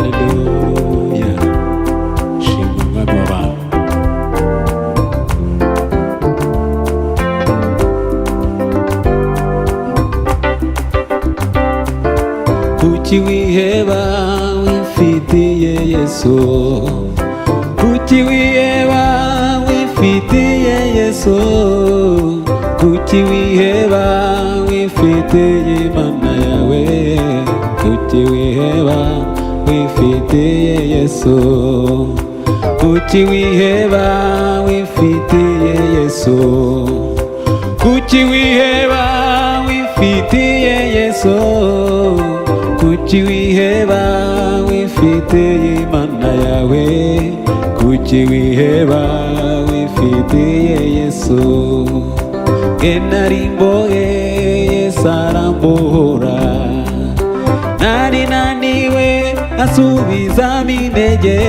Haleluya, shimwa umwami w'abantu. Kuki wiheba wifitiye Yesu, kuki wiheba wifitiye Yesu, kuki wiheba wifitiye Imana yawe, kuki wiheba wifitiye Yesu, kuki wiheba wifitiye Yesu, kuki wiheba wifitiye Yesu, kuki wiheba wifitiye Imana yawe, kuki wiheba wifitiye Yesu. Narimboye Yesu arambohora, nari naniwe asubizamo intege,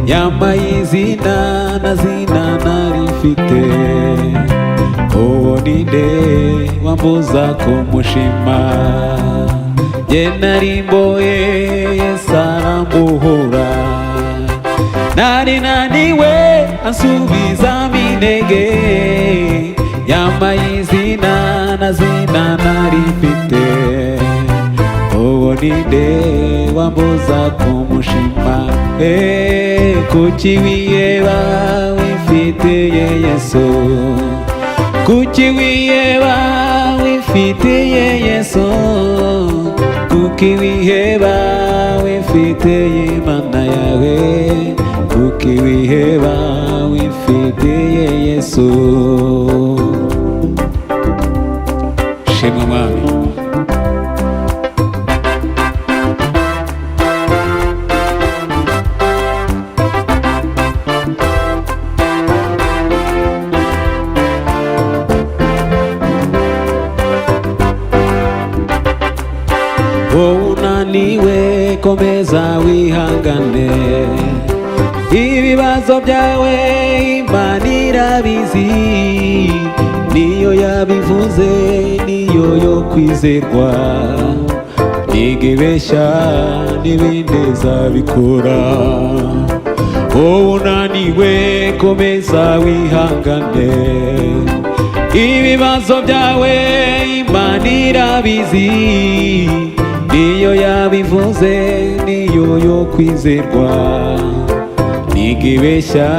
yampaye izina na zina narifite, uwo ni nde wambuza kumushima? Narimboye Yesu arambohora, nari naniwe asubizamo intege, yampaye izina na zina narifite, uwo ni nde wambuza kumushima? Kuki wiheba wifitiye Yesu, kuki wiheba wifitiye Yesu, kuki wiheba wifitiye Imana yawe, kuki wiheba wifitiye Yesu. Shimwa mwami. Unaniwe komeza wihangane, ibibazo byawe Imana irabizi, niyo yabivuze niyo yo kwizerwa, ntigibeshya n'ibindi zabikora. Unaniwe komeza wihangane, ibibazo byawe Imana irabizi, niyo yabivuze niyo yo kwizerwa, ntigibeshya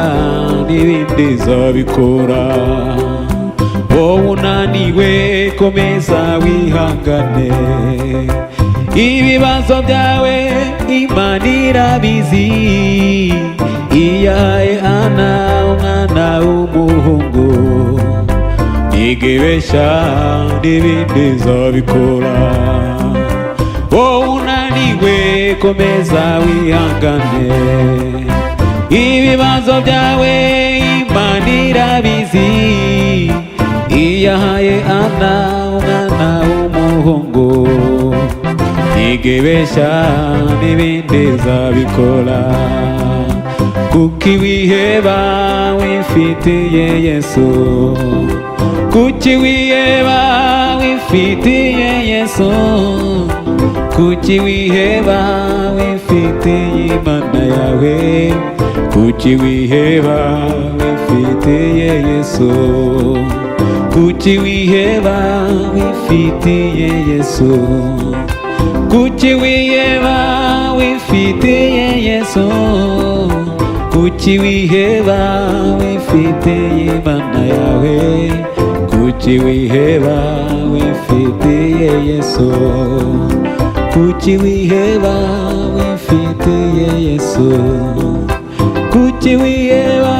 n'ibindi zabikora. Unaniwe komeza wihangane, ibibazo byawe Imana irabizi, iyahaye Ana umwana w'umuhungu, ntigibeshya n'ibindi zabikora. Unaniwe komeza wihangane, ibibazo byawe Imana irabizi, iyahaye Ana umwana w'umuhungu, ntigibeshya n'ibindi zabikora. Kuki wiheba wifitiye Yesu, kuki wiheba wifitiye Yesu, kuki wiheba wifitiye Imana yawe, kuki wiheba wifitiye Yesu, kuki wiheba wifitiye Yesu, kuki wiheba wifitiye Yesu, kuki wiheba wifitiye Imana yawe, kuki wiheba wifitiye Yesu, kuki wiheba wifitiye Yesu, kuki wiheba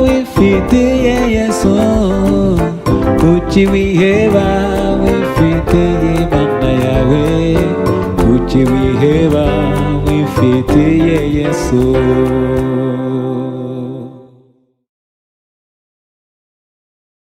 wifitiye Yesu, kuki wiheba wifitiye Imana yawe, kuki wiheba wifitiye Yesu.